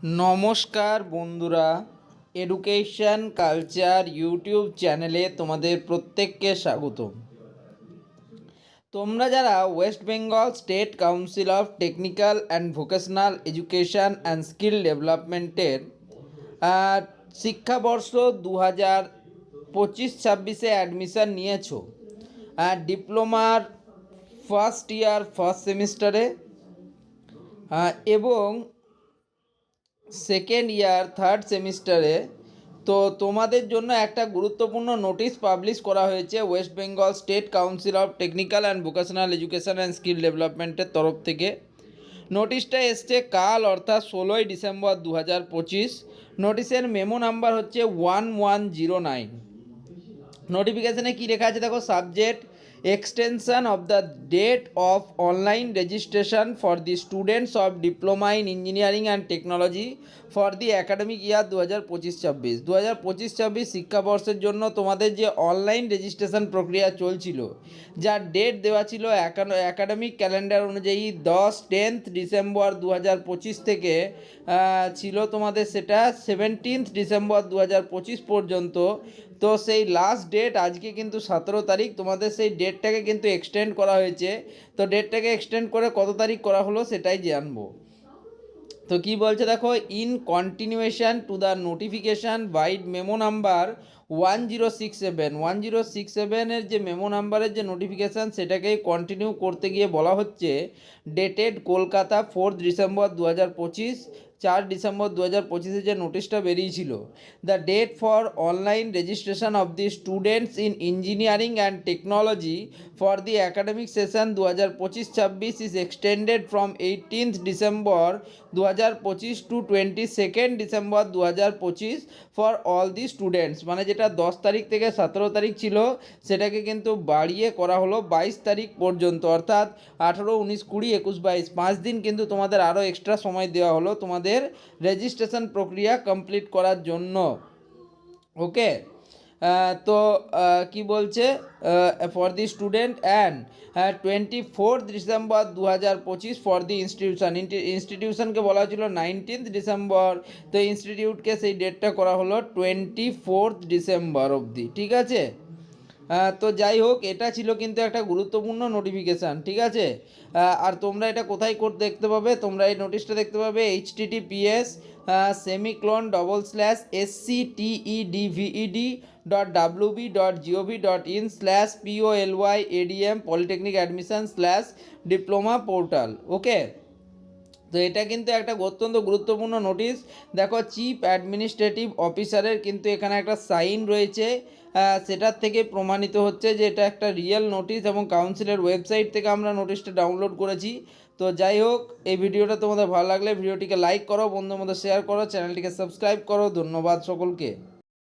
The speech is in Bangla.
নমস্কার বন্ধুরা, এডুকেশন কালচার ইউটিউব চ্যানেলে তোমাদের প্রত্যেককে স্বাগত। তোমরা যারা West Bengal state council of technical and vocational education and skill ডেভেলপমেন্টের শিক্ষাবর্ষ 2025-26 অ্যাডমিশান নিয়েছো ডিপ্লোমার ফার্স্ট ইয়ার ফার্স্ট সেমিস্টারে এবং সেকেন্ড ইয়ার থার্ড সেমিস্টারে, তো তোমাদের জন্য একটা গুরুত্বপূর্ণ নোটিশ পাবলিশ করা হয়েছে West Bengal state council of technical and vocational education and skill ডেভেলপমেন্টের তরফ থেকে। নোটিশটা এসছে কাল, অর্থাৎ 16ই ডিসেম্বর 2025। নোটিশের মেমো নাম্বার হচ্ছে 1109। নোটিফিকেশানে কী লেখা আছে দেখো, subject extension of the date of online registration for the students of diploma in engineering and technology for the academic year 2025-26। 2025-26 শিক্ষাবর্ষের জন্য তোমাদের যে অনলাইন রেজিস্ট্রেশন প্রক্রিয়া চলছিল, যার ডেট দেওয়া ছিল একাডেমিক ক্যালেন্ডার অনুযায়ী 10 ডিসেম্বর 2025 থেকে ছিল তোমাদের সেটা 17 ডিসেম্বর 2025 পর্যন্ত। তো সেই লাস্ট ডেট আজকে কিন্তু 17 তারিখ, তোমাদের সেই ডেটটাকে কিন্তু এক্সটেন্ড করা হয়েছে। তো ডেটটাকে এক্সটেন্ড করে কত তারিখ করা হলো সেটাই জানবো। তো কি বলছে দেখো, in continuation to the notification by memo number 1067 যে মেমো নাম্বারের যে নোটিফিকেশান, সেটাকেই কন্টিনিউ করতে গিয়ে বলা হচ্ছে ডেটেড কলকাতা 4 ডিসেম্বর 2025। 4 ডিসেম্বর 2025 যে নোটিশটা বেরিয়েছিল, the date for online registration of the students in engineering and technology for the academic session 2025-26 is extended from 18 December 2025 to 22 December 2025 for all the students. মানে যেটা 10 তারিখ থেকে 17 তারিখ ছিল, সেটাকে কিন্তু বাড়িয়ে করা হলো 22 তারিখ পর্যন্ত, অর্থাৎ 18, 19, 20, 21, 22 5 দিন কিন্তু তোমাদের আরও এক্সট্রা সময় দেওয়া হলো তোমাদের রেজিস্ট্রেশন প্রক্রিয়া কমপ্লিট করার জন্য। ওকে, তো কি বলছে, for the student and 24 December 2025 for the ইনস্টিটিউশনকে বলা হয়েছিল 19 ডিসেম্বর, তো ইনস্টিটিউটকে সেই ডেটটা করা হলো 24 ডিসেম্বর অবধি। ঠিক আছে, তো যাই হোক, এটা ছিল কিন্তু একটা গুরুত্বপূর্ণ নোটিফিকেশান। ঠিক আছে, আর তোমরা এটা কোথায় দেখতে পাবে, তোমরা এই নোটিশটা দেখতে পাবে https://sctedved.wb.gov.in/polyadm polytechnic admission/diploma portal। ওকে, তো এটা কিন্তু একটা অত্যন্ত গুরুত্বপূর্ণ নোটিশ। দেখো, চিফ অ্যাডমিনিস্ট্রেটিভ অফিসারের কিন্তু এখানে একটা সাইন রয়েছে, সেটার থেকে প্রমাণিত হচ্ছে যে এটা একটা রিয়েল নোটিশ, এবং কাউন্সিলের ওয়েবসাইট থেকে আমরা নোটিশটা ডাউনলোড করেছি। তো যাই হোক, এই ভিডিওটা তোমাদের ভালো লাগলে ভিডিওটিকে লাইক করো, বন্ধুদের মধ্যে শেয়ার করো, চ্যানেলটিকে সাবস্ক্রাইব করো। ধন্যবাদ সকলকে।